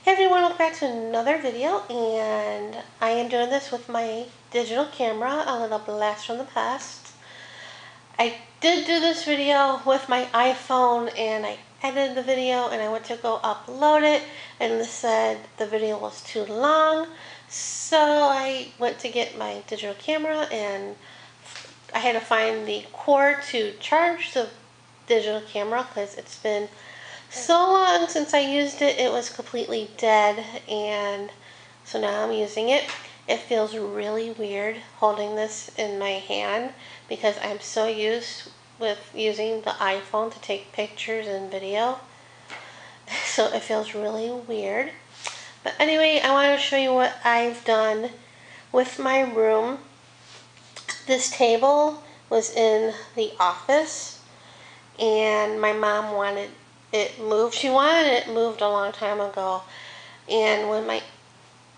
Hey everyone, welcome back to another video, and I am doing this with my digital camera, a little blast from the past. I did do this video with my iPhone and I edited the video and I went to go upload it and it said the video was too long, so I went to get my digital camera and I had to find the cord to charge the digital camera because it's been so long since I used it. It was completely dead, and so now I'm using it. It feels really weird holding this in my hand because I'm so used with using the iPhone to take pictures and video. So it feels really weird. But anyway, I want to show you what I've done with my room. This table was in the office and my mom wanted it moved. She wanted it moved a long time ago, and when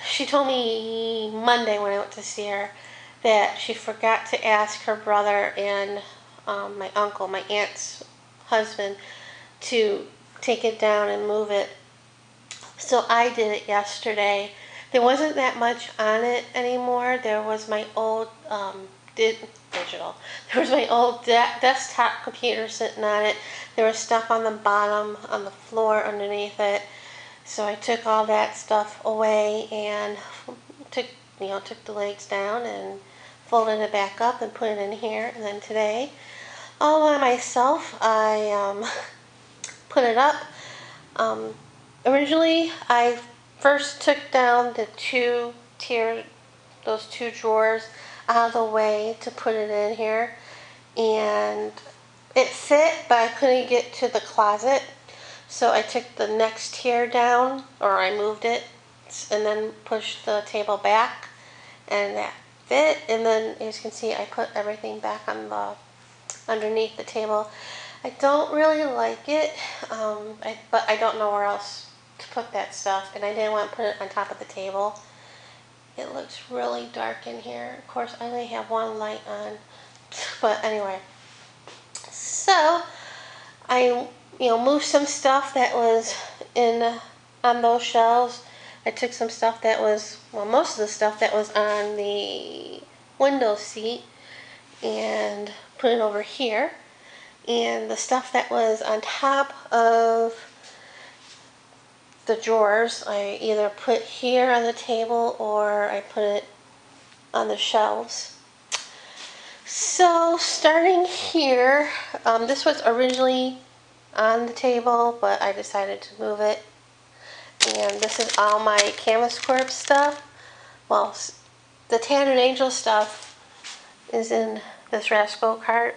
she told me Monday when I went to see her that she forgot to ask her brother and my uncle, my aunt's husband, to take it down and move it. So I did it yesterday. There wasn't that much on it anymore. There was my old digital. There was my old desktop computer sitting on it. There was stuff on the bottom, on the floor underneath it. So I took all that stuff away and took the legs down and folded it back up and put it in here. And then today, all by myself, I put it up. Originally, I first took down the those two drawers out of the way to put it in here, and it fit, but I couldn't get to the closet, so I took the next tier down, or I moved it and then pushed the table back, and that fit. And then as you can see, I put everything back on the underneath the table. I don't really like it, but I don't know where else to put that stuff, and I didn't want to put it on top of the table. It looks really dark in here. Of course, I only have one light on, but anyway. So I, moved some stuff that was on those shelves. I took some stuff that was, most of the stuff that was on the window seat and put it over here. And the stuff that was on top of the drawers, I either put here on the table or I put it on the shelves. So starting here, this was originally on the table, but I decided to move it. And this is all my Canvas Corp stuff. Well, the Tattered Angel stuff is in this Rascal cart.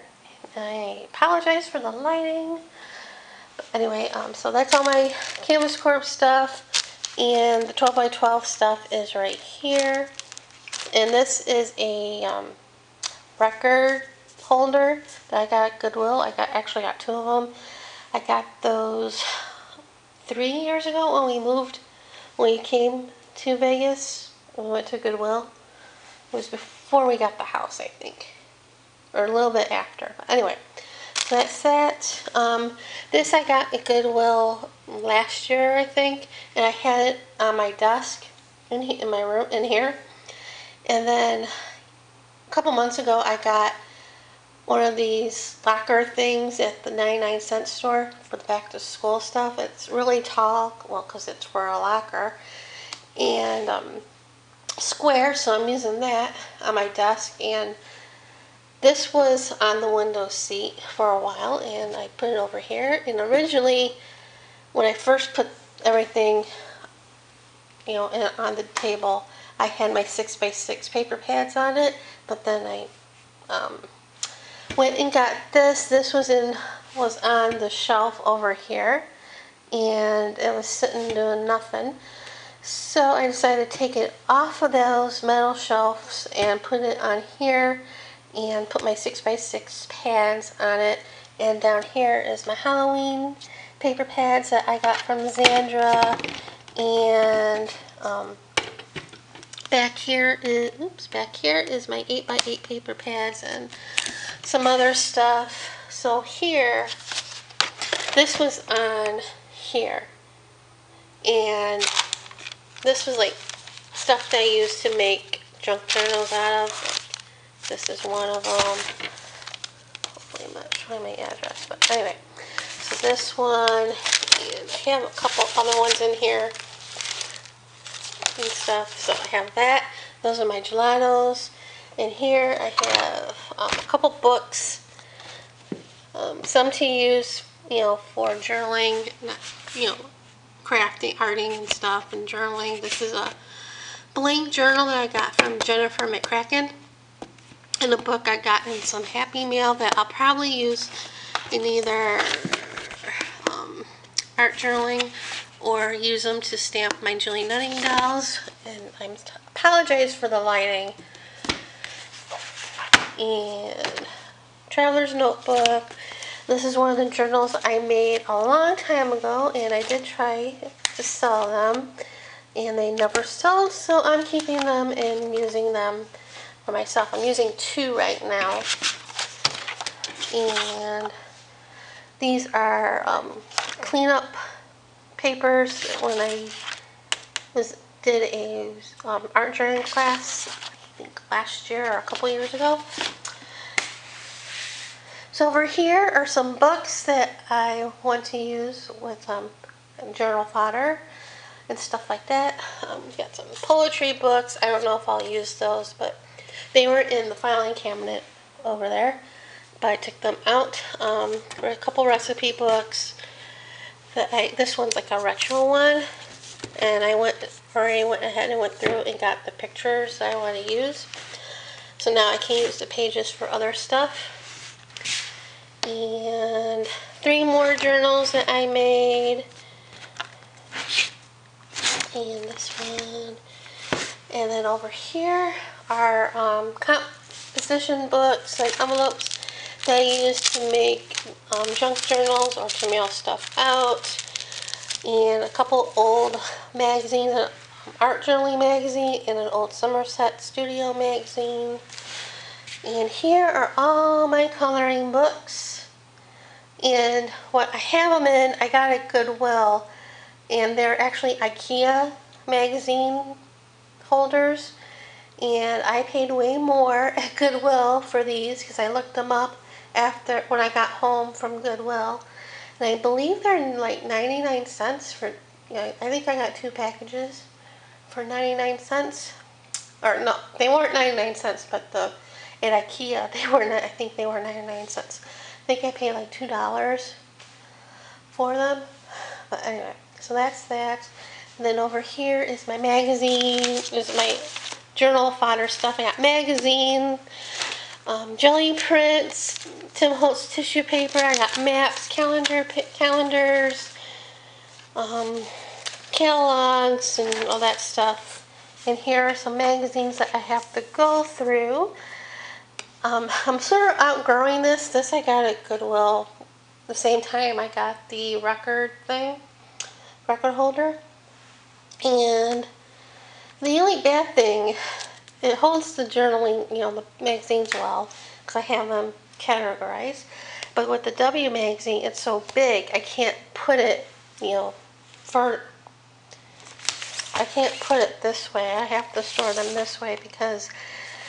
I apologize for the lighting. But anyway, so that's all my Canvas Corp stuff, and the 12 by 12 stuff is right here. And this is a record holder that I got at Goodwill. I actually got two of them. I got those 3 years ago when we came to Vegas. We went to Goodwill. It was before we got the house, I think, or a little bit after. But anyway, so that's that. This I got at Goodwill last year, I think, and I had it on my desk in my room in here. And then a couple months ago, I got one of these locker things at the 99-cent store for the back to school stuff. It's really tall, well, because it's for a locker, and square, so I'm using that on my desk. And this was on the window seat for a while, and I put it over here. And originally, when I first put everything, on the table, I had my 6x6 paper pads on it, but then I went and got this. This was on the shelf over here, and it was sitting doing nothing. So I decided to take it off of those metal shelves and put it on here, and put my 6x6 pads on it. And down here is my Halloween paper pads that I got from Zandra, and back here is my 8x8 paper pads and some other stuff. So here, this was on here, and this was like stuff that I used to make junk journals out of. This is one of them. Hopefully I'm not showing my address, but anyway. So this one, and I have a couple other ones in here and stuff. So I have that. Those are my gelatos. And here I have a couple books. Some to use, for journaling, crafting, arting and stuff, and journaling. This is a blank journal that I got from Jennifer McCracken. And a book I got in some Happy Mail that I'll probably use in either art journaling or use them to stamp my Julie Nutting dolls. And I apologize for the lighting. And Traveler's Notebook. This is one of the journals I made a long time ago, and I did try to sell them, and they never sold, so I'm keeping them and using them for myself. I'm using 2 right now. And these are cleanup papers. When I did a art journaling class, I think last year or a couple years ago. So over here are some books that I want to use with journal fodder and stuff like that. Got some poetry books. I don't know if I'll use those, but they were in the filing cabinet over there. But I took them out. There were a couple recipe books. This one's like a retro one, and I already went ahead and went through and got the pictures that I want to use. So now I can use the pages for other stuff. And 3 more journals that I made. And this one. And then over here are composition books, like envelopes that I use to make junk journals or to mail stuff out. And a couple old magazines, an art journaling magazine and an old Somerset Studio magazine. And here are all my coloring books. And what I have them in, I got at Goodwill. And they're actually IKEA magazine holders. And I paid way more at Goodwill for these because I looked them up when I got home from Goodwill. And I believe they're like 99 cents for, I think I got 2 packages for 99 cents. Or no, they weren't 99 cents, but at IKEA, I think they were 99 cents. I think I paid like $2 for them. But anyway, so that's that. And then over here is my magazine. Is my journal fodder stuff. I got magazine, jelly prints, Tim Holtz tissue paper. I got maps, calendars, catalogs, and all that stuff. And here are some magazines that I have to go through. I'm sort of outgrowing this. This I got at Goodwill the same time I got the record holder. And the only bad thing, it holds the journaling, the magazines well, because I have them categorized. But with the W magazine, it's so big, I can't put it, I can't put it this way. I have to store them this way because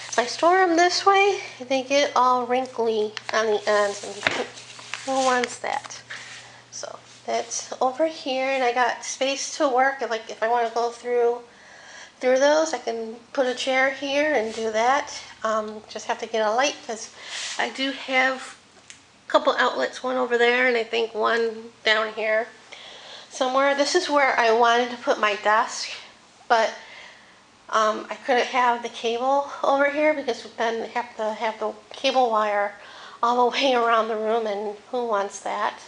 if I store them this way, they get all wrinkly on the ends, and who wants that? So that's over here, and I got space to work. Like if I want to go through those, I can put a chair here and do that. Just have to get a light because I do have a couple outlets, one over there, and I think one down here somewhere. This is where I wanted to put my desk, but I couldn't have the cable over here because then I have to have the cable wire all the way around the room, and who wants that?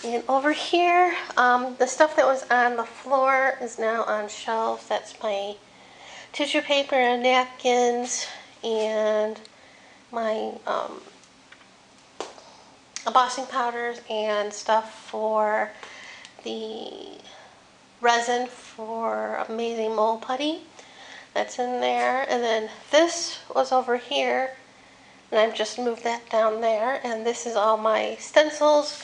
And over here, the stuff that was on the floor is now on shelves. That's my tissue paper and napkins and my embossing powders and stuff for the resin for Amazing Mole Putty. That's in there. And then this was over here, and I've just moved that down there. And this is all my stencils.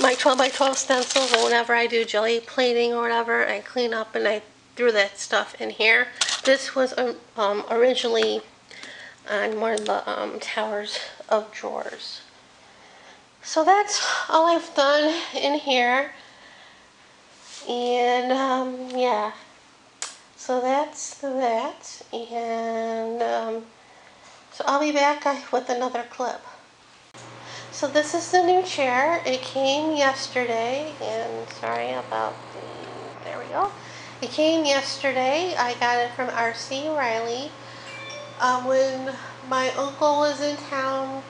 my 12 by 12 stencils, and whenever I do jelly plating or whatever, I clean up and I threw that stuff in here. This was originally on one of the towers of drawers. So that's all I've done in here. And yeah, so that's that. And so I'll be back with another clip. So this is the new chair. It came yesterday, and sorry about there we go. It came yesterday. I got it from R.C. Riley. When my uncle was in town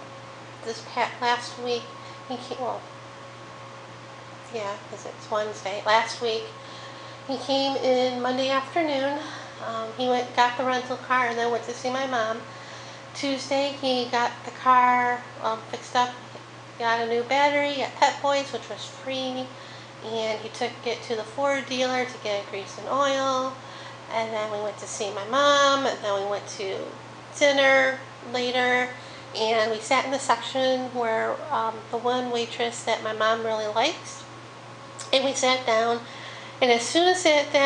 last week, he came, well, yeah, because it's Wednesday. Last week, he came in Monday afternoon. He got the rental car, and then went to see my mom. Tuesday, he got the car fixed up, got a new battery at Pet Boys, which was free, and he took it to the Ford dealer to get it grease and oil, and then we went to see my mom, and then we went to dinner later, and we sat in the section where the one waitress that my mom really likes, and we sat down, and as soon as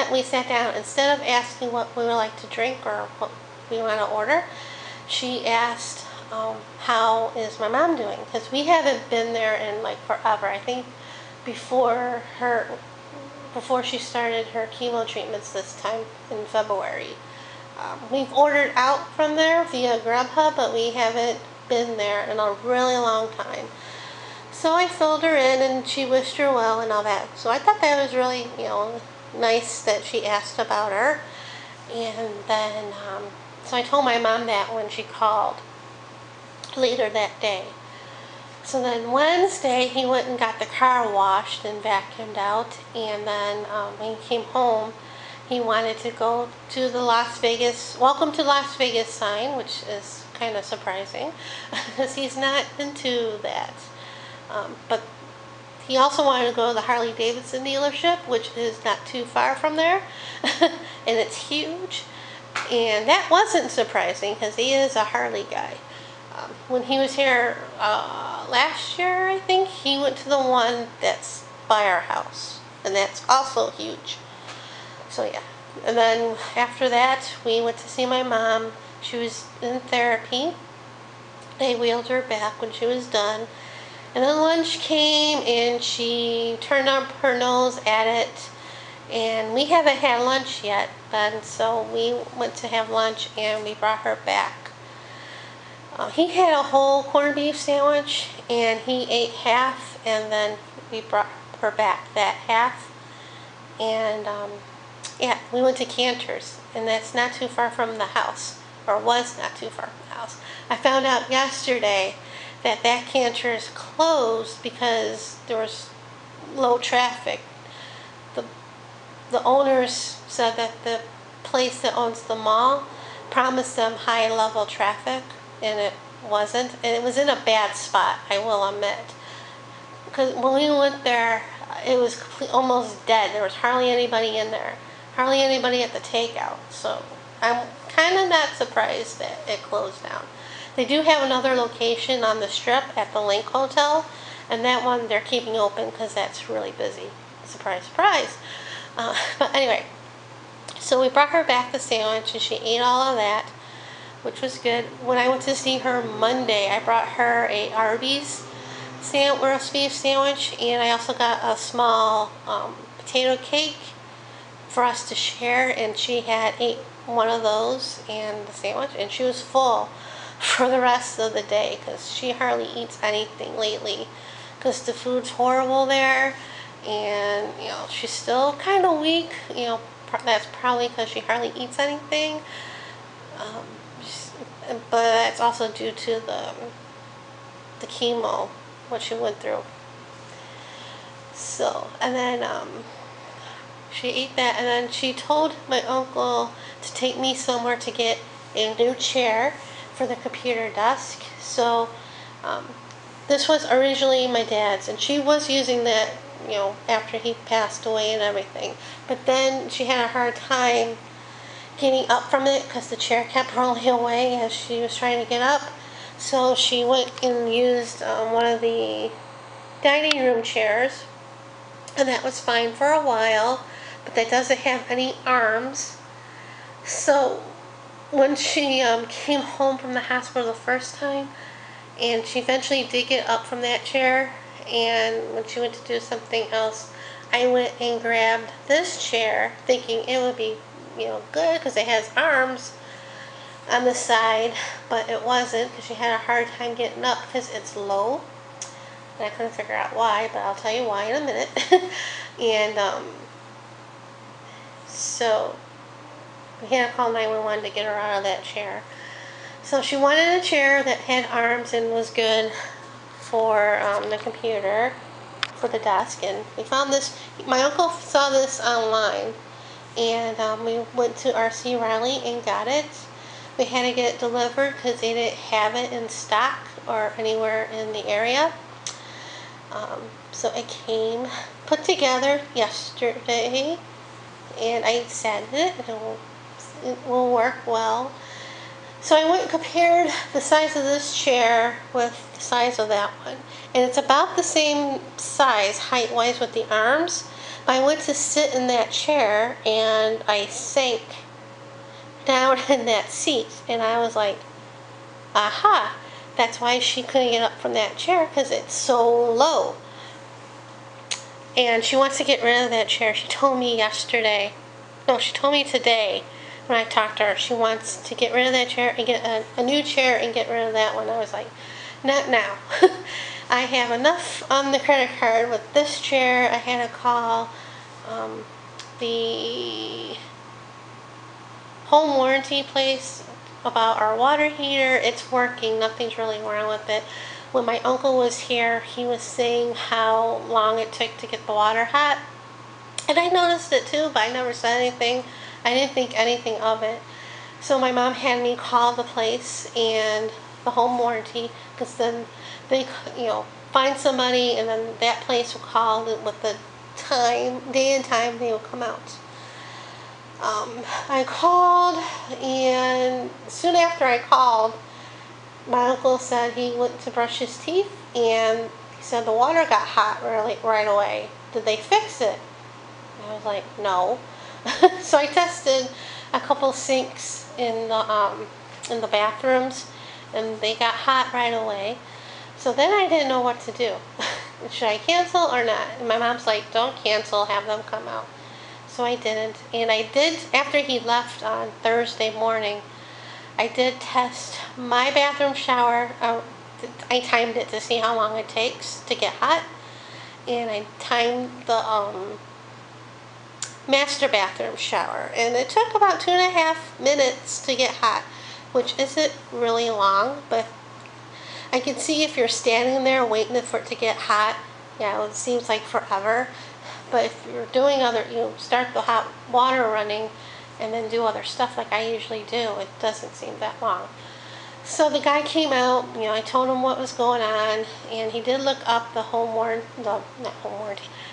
we sat down, instead of asking what we would like to drink or what we want to order, she asked, how is my mom doing? Because we haven't been there in like forever. I think before she started her chemo treatments this time in February. We've ordered out from there via Grubhub, but we haven't been there in a really long time. So I filled her in, and she wished her well and all that. So I thought that was really, nice that she asked about her. And then, so I told my mom that when she called later that day. So then Wednesday, he went and got the car washed and vacuumed out. And then when he came home, he wanted to go to the Welcome to Las Vegas sign, which is kind of surprising because he's not into that. But he also wanted to go to the Harley Davidson dealership, which is not too far from there, and it's huge. And that wasn't surprising because he is a Harley guy. When he was here last year, I think, he went to the one that's by our house, and that's also huge. So yeah. And then after that, we went to see my mom. She was in therapy. They wheeled her back when she was done. And then lunch came, and she turned up her nose at it. And we haven't had lunch yet, and so we went to have lunch, and we brought her back. He had a whole corned beef sandwich, and he ate half, and then we brought her back that half. And yeah, we went to Cantor's, and that's not too far from the house, or was not too far from the house. I found out yesterday that Cantor's closed because there was low traffic. The owners said that the place that owns the mall promised them high-level traffic, and it wasn't. And it was in a bad spot, I will admit. Because when we went there, it was almost dead. There was hardly anybody in there. Hardly anybody at the takeout. So I'm kind of not surprised that it closed down. They do have another location on the Strip at the Link Hotel, and that one they're keeping open because that's really busy. Surprise, surprise. But anyway, so we brought her back the sandwich, and she ate all of that, which was good. When I went to see her Monday, I brought her a Arby's roast beef sandwich, and I also got a small potato cake for us to share, and she ate one of those and the sandwich, and she was full for the rest of the day because she hardly eats anything lately because the food's horrible there. And she's still kind of weak. That's probably because she hardly eats anything. But that's also due to the chemo, what she went through. So, and then she ate that, and then she told my uncle to take me somewhere to get a new chair for the computer desk. So this was originally my dad's, and she was using that after he passed away and everything. But then she had a hard time getting up from it because the chair kept rolling away as she was trying to get up. So she went and used one of the dining room chairs, and that was fine for a while, but that doesn't have any arms. So when she came home from the hospital the first time, and she eventually did get up from that chair, and when she went to do something else, I went and grabbed this chair thinking it would be, good because it has arms on the side, but it wasn't because she had a hard time getting up because it's low. And I couldn't figure out why, but I'll tell you why in a minute. And so we had to call 911 to get her out of that chair. So she wanted a chair that had arms and was good for the computer, for the desk. And we found this, my uncle saw this online, and we went to RC Riley and got it. We had to get it delivered because they didn't have it in stock or anywhere in the area. So it came put together yesterday, and I sanded it, and it will work well. So I went and compared the size of this chair with the size of that one, and it's about the same size height-wise with the arms. But I went to sit in that chair, and I sank down in that seat, and I was like, aha, that's why she couldn't get up from that chair, because it's so low. And she wants to get rid of that chair. She told me yesterday, no, she told me today when I talked to her, she wants to get rid of that chair and get a new chair and get rid of that one. I was like, not now. I have enough on the credit card with this chair. I had to call the home warranty place about our water heater. It's working. Nothing's really wrong with it. When my uncle was here, he was saying how long it took to get the water hot. And I noticed it too, but I never said anything. I didn't think anything of it. So my mom had me call the place and the home warranty, because then they, find somebody, and then that place will call with the time, day and time they will come out. I called, and soon after I called, my uncle said he went to brush his teeth, and he said the water got hot right away. Did they fix it? And I was like, no. So I tested a couple sinks in the bathrooms, and they got hot right away. So then I didn't know what to do. Should I cancel or not? And my mom's like, don't cancel, have them come out. So I didn't. And I did, after he left on Thursday morning, I did test my bathroom shower. I timed it to see how long it takes to get hot. And I timed the master bathroom shower. And it took about 2.5 minutes to get hot, which isn't really long, but I can see if you're standing there waiting for it to get hot, it seems like forever. But if you're doing start the hot water running and then do other stuff like I usually do, it doesn't seem that long. So the guy came out, I told him what was going on, and he did look up the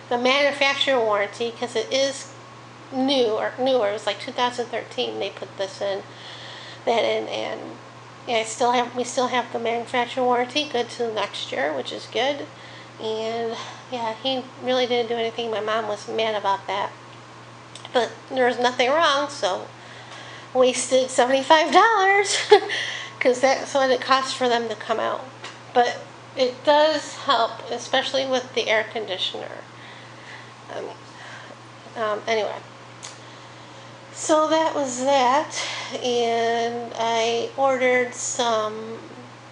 the manufacturer warranty, because it is newer. It was like 2013 they put that in, and we still have the manufacturer warranty, good to next year, which is good. And he really didn't do anything. My mom was mad about that, but there was nothing wrong, so wasted $75 because that's what it costs for them to come out. But it does help, especially with the air conditioner. Anyway, so that was that, and I ordered some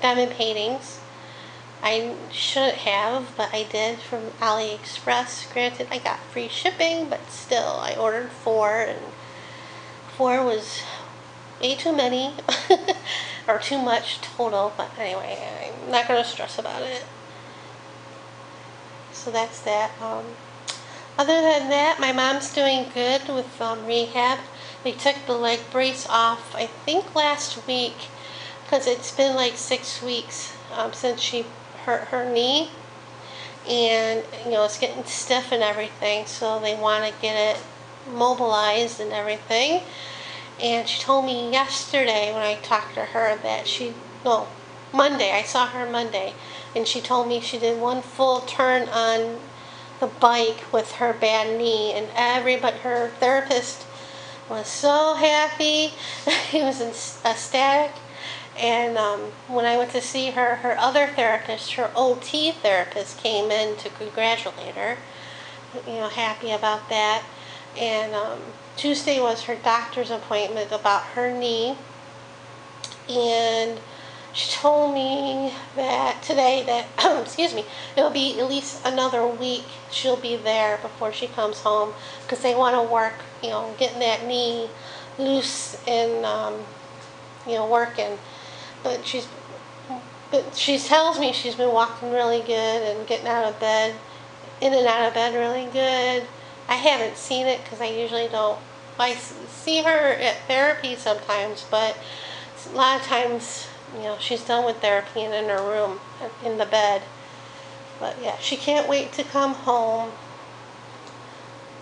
diamond paintings. I shouldn't have, but I did, from AliExpress. Granted, I got free shipping, but still, I ordered 4, and 4 was way too many, or too much total, but anyway, I'm not going to stress about it. So that's that. Other than that, my mom's doing good with rehab. They took the leg brace off, I think last week, because it's been like 6 weeks since she hurt her knee, and it's getting stiff and everything, so they want to get it mobilized and everything. And she told me yesterday when I talked to her that Monday, I saw her Monday, and she told me she did one full turn on the bike with her bad knee, and her therapist was so happy. He was ecstatic. And when I went to see her, her other therapist, her OT therapist, came in to congratulate her. Happy about that. And Tuesday was her doctor's appointment about her knee. And she told me that today that, excuse me, it'll be at least another week she'll be there before she comes home, because they want to work, getting that knee loose and, working. But she tells me she's been walking really good and getting out of bed, in and out of bed really good. I haven't seen it because I usually don't. I see her at therapy sometimes, but a lot of times, she's done with therapy and in her room, in the bed. But yeah, she can't wait to come home.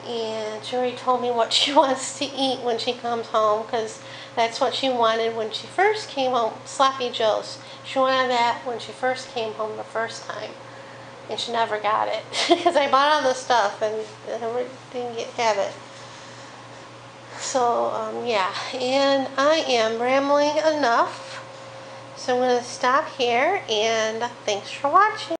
And she already told me what she wants to eat when she comes home, because that's what she wanted when she first came home. Sloppy Joe's. She wanted that when she first came home the first time. And she never got it. Because I bought all the stuff and didn't have it. So, yeah. And I am rambling enough. So I'm going to stop here, and thanks for watching.